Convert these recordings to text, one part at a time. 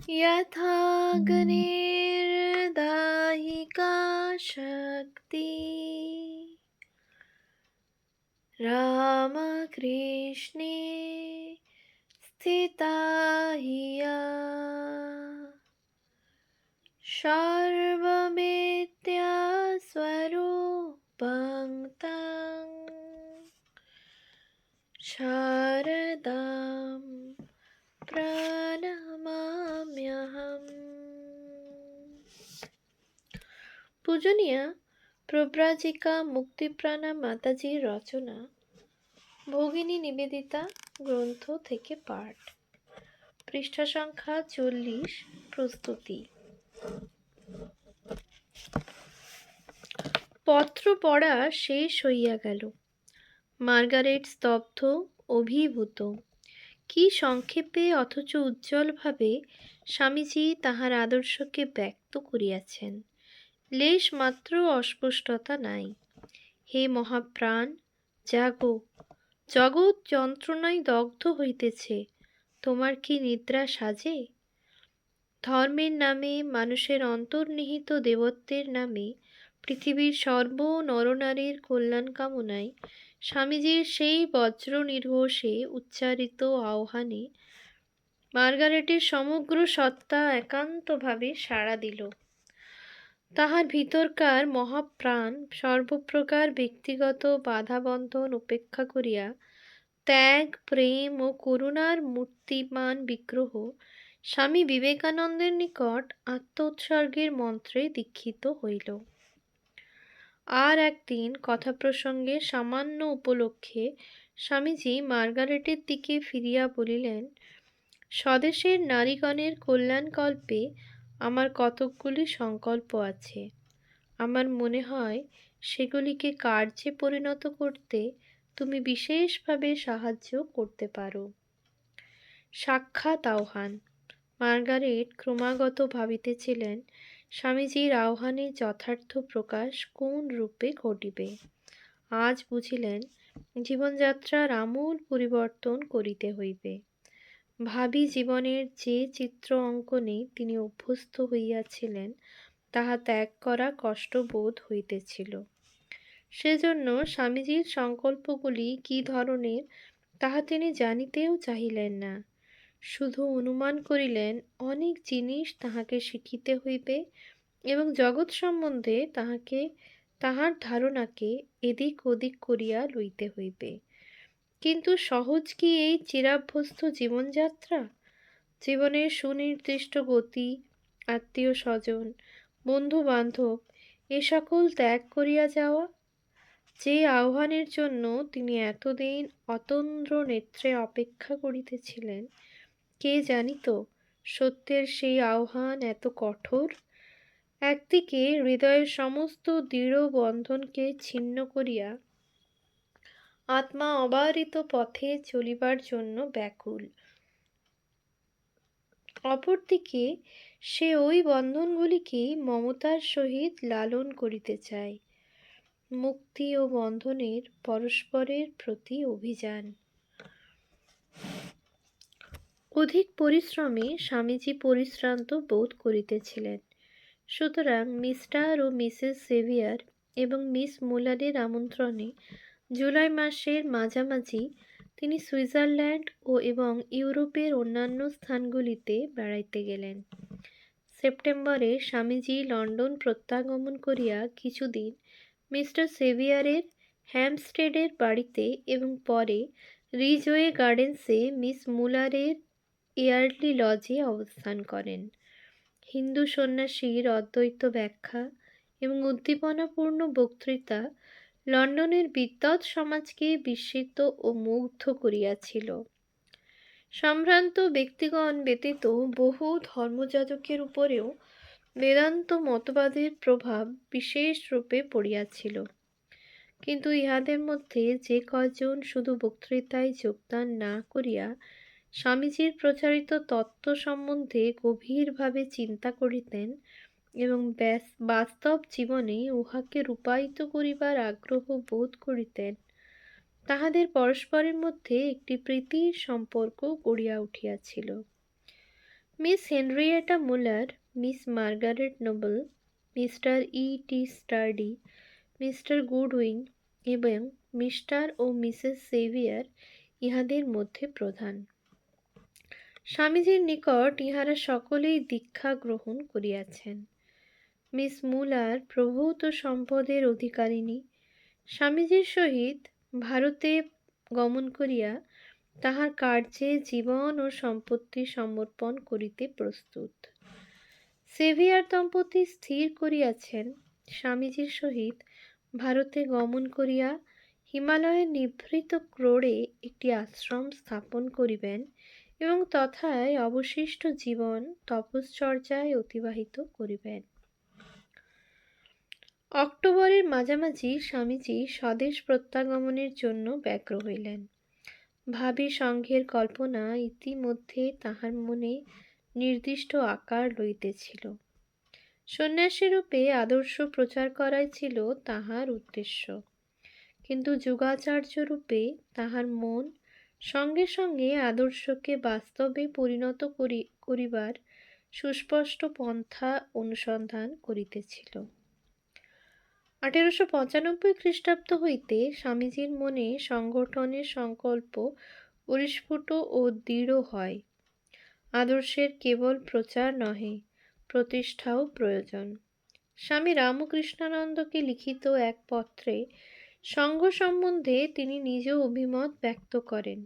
यथाग्निर्दाहिका शक्ति रामकृष्णे स्थिता हिया सर्वमेत्या स्वरूपं तं शारदां प्रणमाम्यहम्। পূজনীয়া প্রব্রাজিকা মুক্তিপ্রাণা মাতাজির রচনা ভগিনী নিবেদিতা গ্রন্থ থেকে পাঠ, পৃষ্ঠা সংখ্যা 40। প্রস্তুতি। পত্র পড়া শেষ হইয়া গেল। মার্গারেট স্তব্ধ, অভিভূত। কি সংক্ষেপে অথচ উজ্জ্বলভাবে স্বামীজি তাহার আদর্শকে ব্যক্ত করিয়াছেন। লেশ মাত্র অস্পষ্টতা নাই। হে মহাপ্রাণ, জাগো, জগৎ যন্ত্রণায় দগ্ধ হইতেছে, তোমার কি নিদ্রা সাজে? ধর্মের নামে, মানুষের অন্তর্নিহিত দেবত্বের নামে, পৃথিবীর সর্ব নরনারীর কল্যাণ কামনায় স্বামীজির সেই বজ্র নির্ঘোষে উচ্চারিত আহ্বানে মার্গারেটের সমগ্র সত্তা একান্তভাবে সাড়া দিল। তাহার ভিতরকার মহাপ্রাণ সর্বপ্রকার ব্যক্তিগত বাধাবন্ধন উপেক্ষা করিয়া ত্যাগ, প্রেম ও করুণার মূর্তিমান বিগ্রহ স্বামী বিবেকানন্দের নিকট আত্মোৎসর্গের মন্ত্রে দীক্ষিত হইল। আর একদিন কথা প্রসঙ্গে সামান্য উপলক্ষে স্বামীজি মার্গারেটের দিকে ফিরিয়া বলিলেন, স্বদেশের নারীগণের কল্যাণকল্পে আমার কতকগুলি সংকল্প আছে। আমার মনে হয় সেগুলিকে কার্যে পরিণত করতে তুমি বিশেষভাবে সাহায্য করতে পারো। সাক্ষাৎ আহ্বান। মার্গারেট ক্রমাগত ভাবিতেছিলেন স্বামীজির আহ্বানের যথার্থ প্রকাশ কোন রূপে ঘটিবে। আজ বুঝিলেন জীবনযাত্রার আমূল পরিবর্তন করিতে হইবে। ভাবী জীবনের যে চিত্র অঙ্কনে তিনি অভ্যস্ত হইয়াছিলেন তাহা ত্যাগ করা কষ্টবোধ হইতেছিল। সেজন্য স্বামীজির সংকল্পগুলি কি ধরনের তাহা তিনি জানিতেও চাহিলেন না। শুধু অনুমান করিলেন অনেক জিনিস তাহাকে শিখিতে হইবে এবং জগৎ সম্বন্ধে তাহার ধারণাকে এদিক ওদিক করিয়া লইতে হইবে। কিন্তু সহজ কি এই চিরাভ্যস্ত জীবনযাত্রা? জীবনের সুনির্দিষ্ট গতি, আত্মীয় স্বজন, বন্ধু বান্ধব এ সকল ত্যাগ করিয়া যাওয়া? যে আহ্বানের জন্য তিনি এতদিন অতন্দ্র নেত্রে অপেক্ষা করিতেছিলেন, কে জানিত সত্যের সেই আহ্বান এত কঠোর? একদিকে হৃদয়ের সমস্ত দৃঢ় বন্ধনকে ছিন্ন করিয়া আত্মা অবারিত পথে চলিবার জন্য ব্যাকুল, অপরদিকে সে ওই বন্ধনগুলিকেই মমতার সহিত লালন করিতে চায়। মুক্তি ও বন্ধনের পরস্পরের প্রতি অভিযান। অধিক পরিশ্রমে স্বামীজি পরিশ্রান্ত বোধ করিতেছিলেন। সুতরাং মিস্টার ও মিসেস সেভিয়ার এবং মিস মুলারের আমন্ত্রণে জুলাই মাসের মাঝামাঝি তিনি সুইজারল্যান্ড এবং ইউরোপের অন্যান্য স্থানগুলিতে বেড়াইতে গেলেন। সেপ্টেম্বরে স্বামীজি লন্ডন প্রত্যাগমন করিয়া কিছুদিন মিস্টার সেভিয়ারের হ্যাম্পস্টেডের বাড়িতে এবং পরে রিজওয়ে গার্ডেন্সে মিস মুলারের এয়ারলি লজে অবস্থান করেন। হিন্দু সন্ন্যাসীর অদ্বৈত ব্যাখ্যা এবং উদ্দীপনাপূর্ণ বক্তৃতা লন্ডনের বিদ্বৎ সমাজকে বিস্মিত ও মুগ্ধ করিয়াছিল। সম্ভ্রান্ত ব্যক্তিগণ ব্যতীত বহু ধর্মযাজকের উপরেও বেদান্ত মতবাদের প্রভাব বিশেষ রূপে পড়িয়াছিল। কিন্তু ইহাদের মধ্যে যে কজন শুধু বক্তৃতায় যোগদান না করিয়া স্বামীজির প্রচারিত তত্ত্ব সম্বন্ধে গভীরভাবে চিন্তা করিতেন এবং বাস্তব জীবনে উহাকে রূপায়িত করিবার আগ্রহ বোধ করিতেন, তাহাদের পরস্পরের মধ্যে একটি প্রীতির সম্পর্ক গড়িয়া উঠিয়াছিল। Miss Henrietta Muller, Miss Margaret Noble, Mister E T. Sturdy, Mister Goodwin এবং মিস্টার ও মিসেস সেভিয়ার ইহাদের মধ্যে প্রধান। স্বামীজীর নিকট ইহারা সকলেই দীক্ষা গ্রহণ করিয়াছেন। মিস মুলার প্রভূত সম্পদের অধিকারিণী, স্বামীজীর সহিত ভারতে গমন করিয়া তাহার কার্যে জীবন ও সম্পত্তি সমর্পণ করিতে প্রস্তুত। সেভিয়ার দম্পতি স্থির করিয়াছেন স্বামীজীর সহিত ভারতে গমন করিয়া হিমালয়ের নিভৃত ক্রোড়ে একটি আশ্রম স্থাপন করিবেন এবং তথায় অবশিষ্ট জীবন তপশ্চর্যায় অতিবাহিত করিবেন। অক্টোবরের মাঝামাঝি স্বামীজী স্বদেশ প্রত্যাগমনের জন্য ব্যগ্র হইলেন। ভাবী সঙ্ঘের কল্পনা ইতিমধ্যে তাহার মনে নির্দিষ্ট আকার লইতেছিল। সন্ন্যাসীরূপে আদর্শ প্রচার করাই ছিল তাহার উদ্দেশ্য, কিন্তু যুগাচার্যরূপে তাহার মন সঙ্গে সঙ্গে আদর্শকে বাস্তবে পরিণত করিবার সুস্পষ্ট পন্থা অনুসন্ধান করিতেছিল। 1895 খ্রিস্টাব্দ হইতে স্বামীজীর মনে সংগঠনের সংকল্প পরিস্ফুট ও দৃঢ় হয়। আদর্শের কেবল প্রচার নহে, প্রতিষ্ঠাও প্রয়োজন। স্বামী রামকৃষ্ণানন্দকে লিখিত এক পত্রে সংঘ সম্বন্ধে তিনি নিজ অভিমত ব্যক্ত করেন।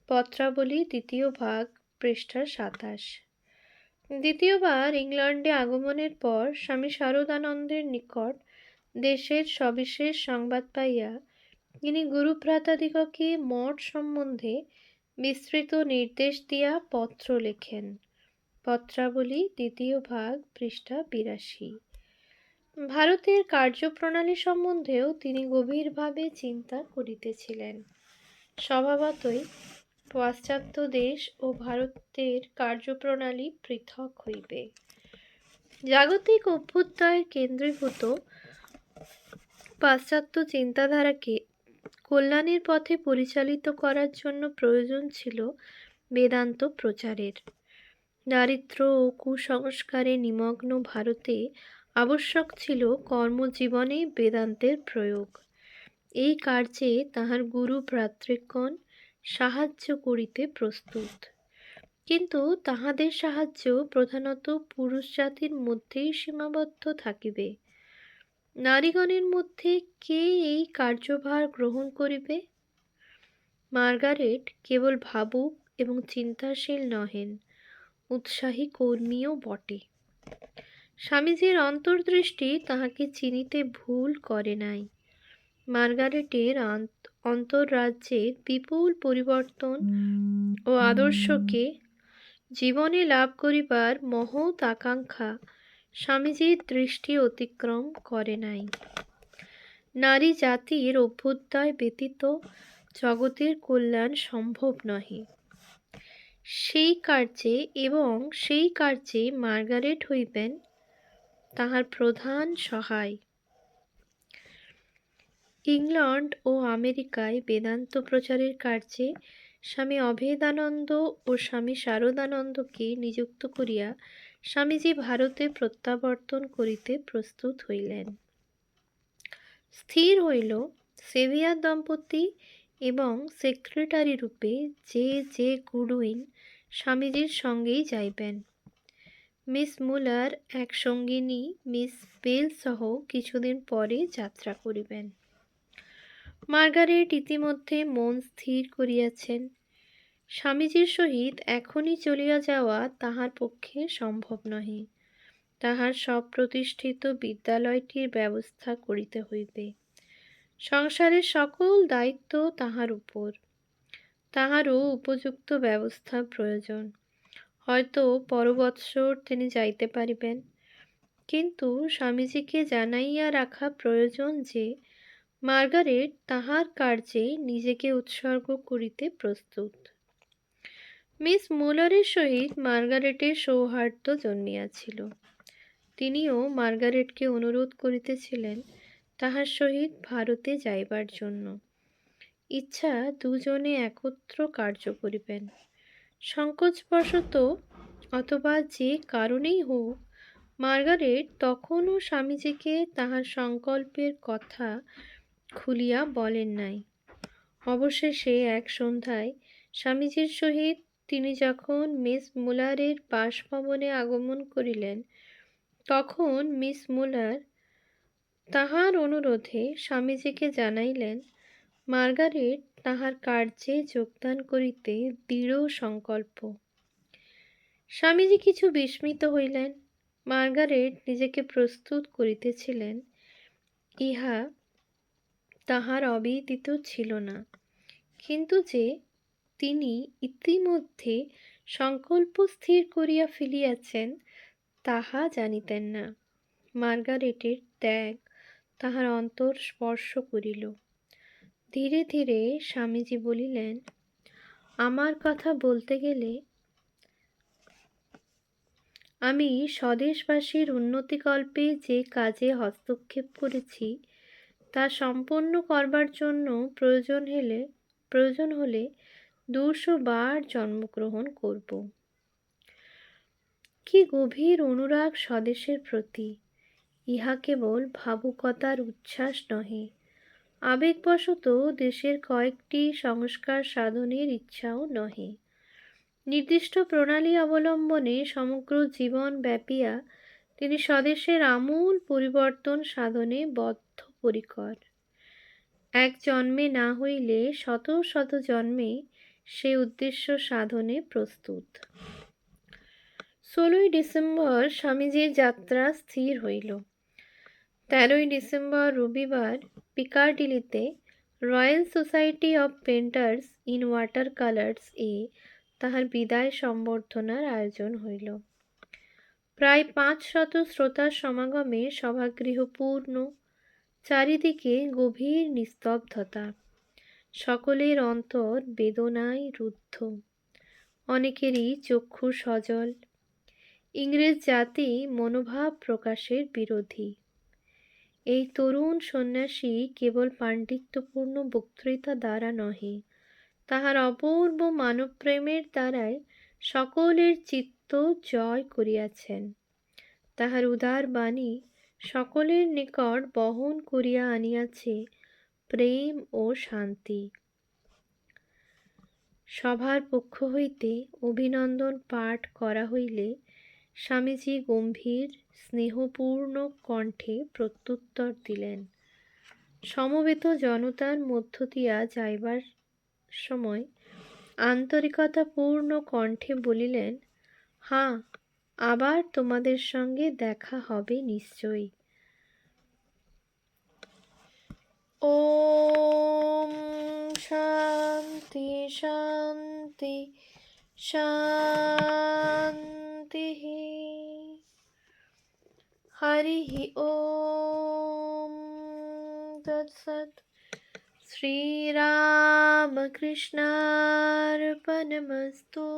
পত্রাবলী 2য় ভাগ, পৃষ্ঠা 27। দ্বিতীয়বার ইংল্যান্ডে আগমনের পর স্বামী শারদানন্দের নিকট দেশের সবিশেষ সংবাদ পাইয়া তিনি গুরুভ্রাতাদিগকে মঠ সম্বন্ধে বিস্তৃত নির্দেশ দিয়া পত্র লেখেন। পত্রাবলী 2য় ভাগ, পৃষ্ঠা 82। ভারতের কার্যপ্রণালী সম্বন্ধেও তিনি গভীরভাবে চিন্তা করিতেছিলেন। স্বভাবতই পাশ্চাত্য দেশ ও ভারতের কার্যপ্রণালী পৃথক হইবে। জাগতিক অভ্যুদয়ের কেন্দ্রীভূত পাশ্চাত্য চিন্তাধারাকে কল্যাণের পথে পরিচালিত করার জন্য প্রয়োজন ছিল বেদান্ত প্রচারের। দারিদ্র্য ও কুসংস্কারে নিমগ্ন ভারতে আবশ্যক ছিল কর্মজীবনে বেদান্তের প্রয়োগ। এই কার্যে তাহার গুরু ভ্রাতৃগণ সাহায্য করিতে প্রস্তুত, কিন্তু তাহাদের সাহায্য প্রধানত পুরুষ জাতির মধ্যেই সীমাবদ্ধ থাকিবে। নারীগণের মধ্যে কে এই কার্যভার গ্রহণ করিবে? মার্গারেট কেবল ভাবুক এবং চিন্তাশীল নহেন, উৎসাহী কর্মীও বটে। স্বামীজীর অন্তর্দৃষ্টি তাহাকে চিনিতে ভুল করে নাই। মার্গারেটের অন্তর্রাজ্যের বিপুল পরিবর্তন ও আদর্শকে জীবনে লাভ করিবার মহৎ আকাঙ্ক্ষা স্বামীজীর দৃষ্টি অতিক্রম করে নাই। নারী জাতির অভ্যুদয় ব্যতীত জগতের কল্যাণ সম্ভব নহে। সেই কার্যে মার্গারেট হইবেন তাহার প্রধান সহায়। ইংল্যান্ড ও আমেরিকায় বেদান্ত প্রচারের কার্যে স্বামী অভেদানন্দ ও স্বামী শারদানন্দকে নিযুক্ত করিয়া স্বামীজী ভারতে প্রত্যাবর্তন করিতে প্রস্তুত হইলেন। স্থির হইল সেভিয়ার দম্পতি এবং সেক্রেটারি রূপে জে গুডউইন স্বামীজীর সঙ্গেই যাইবেন। মিস মুলার এক সঙ্গিনী মিস বেল সহ কিছুদিন পরে যাত্রা করিবেন। মার্গারেট ইতিমধ্যে মন স্থির করিয়াছেন। স্বামীজীর সহিত এখনই চলিয়া যাওয়া তাহার পক্ষে সম্ভব নহে। তাহার সপ্রতিষ্ঠিত বিদ্যালয়টির ব্যবস্থা করিতে হইবে। সংসারের সকল দায়িত্ব তাহার উপর। তাহারও উপযুক্ত ব্যবস্থা প্রয়োজন। হয়তো পরবৎসর তিনি যাইতে পারিবেন, কিন্তু স্বামীজীকে জানাইয়া রাখা প্রয়োজন যে মার্গারেট তাহার কার্যে নিজেকে উৎসর্গ করিতে প্রস্তুত। মিস মুলারের সহিত মার্গারেটের সৌহার্দ্য জন্মিয়াছিল। তিনিও মার্গারেটকে অনুরোধ করিতেছিলেন তাহার সহিত ভারতে যাইবার জন্য। ইচ্ছা দুজনে একত্র কার্য করিবেন। সংকোচবশত অথবা যে কারণেই হোক, মার্গারেট তখনও স্বামীজিকে তাহার সংকল্পের কথা খুলিয়া বলেন নাই। অবশেষে এক সন্ধ্যায় স্বামীজির সহিত তিনি যখন মিস মুলারের বাসভবনে আগমন করিলেন, তখন মিস মুলার তাহার অনুরোধে স্বামীজিকে জানাইলেন মার্গারেট তাহার কার্যে যোগদান করিতে দৃঢ় সংকল্প। স্বামীজি কিছু বিস্মিত হইলেন। মার্গারেট নিজেকে প্রস্তুত করিতেছিলেন, ইহা তাহার অবিদিত ছিল না, কিন্তু যে তিনি ইতিমধ্যে সংকল্প স্থির করিয়া ফেলিয়াছেন তাহা জানিতেন না। মার্গারেটের ত্যাগ তাহার অন্তর স্পর্শ করিল। ধীরে ধীরে স্বামীজি বলিলেন, আমার কথা বলতে গেলে আমি স্বদেশবাসীর উন্নতিকল্পে যে কাজে হস্তক্ষেপ করেছি তা সম্পন্ন করবার জন্য প্রয়োজন হলে 200 বার জন্মগ্রহণ করব। কি গভীর অনুরাগ স্বদেশের প্রতি! ইহা কেবল ভাবুকতার উচ্ছ্বাস নহে, আবেগবশত দেশের কয়েকটি সংস্কার সাধনের ইচ্ছাও নহে। নির্দিষ্ট প্রণালী অবলম্বনে সমগ্র জীবন ব্যাপিয়া তিনি স্বদেশের আমূল পরিবর্তন সাধনে বদ্ধপরিকর। এক জন্মে না হইলে শত শত জন্মে সে উদ্দেশ্য সাধনে প্রস্তুত। 16ই ডিসেম্বর স্বামীজির যাত্রা স্থির হইল। 13ই ডিসেম্বর রবিবার পিকার্ডিলিতে Royal Society of Painters in Water Colours এ তাহার বিদায় সম্বর্ধনার আয়োজন হইল। প্রায় 500 শ্রোতার সমাগমে সভাগৃহ পূর্ণ। চারিদিকে গভীর নিস্তব্ধতা, সকলের অন্তর বেদনায় রুদ্ধ, অনেকেরই চক্ষু সজল। ইংরেজ জাতি মনোভাব প্রকাশের বিরোধী। এই তরুণ সন্ন্যাসী কেবল পাণ্ডিত্যপূর্ণ বক্তৃতা দ্বারা নহে, তাহার অপূর্ব মানবপ্রেমের দ্বারাই সকলের চিত্ত জয় করিয়াছেন। তাহার উদার বাণী সকলের নিকট বহন করিয়া আনিয়াছে প্রেম ও শান্তি। সভার পক্ষ হইতে অভিনন্দন পাঠ করা হইলে স্বামীজি গম্ভীর স্নেহপূর্ণ কণ্ঠে প্রত্যুত্তর দিলেন। সমবেত জনতার মধ্য দিয়া যাইবার সময় আন্তরিকতাপূর্ণ কণ্ঠে বলিলেন, হাঁ, আবার তোমাদের সঙ্গে দেখা হবে নিশ্চয়ই। ওম শান্তি শান্তি শান্তি। হরি ওম তৎসৎ। শ্রীরামকৃষ্ণার্পণমস্তু।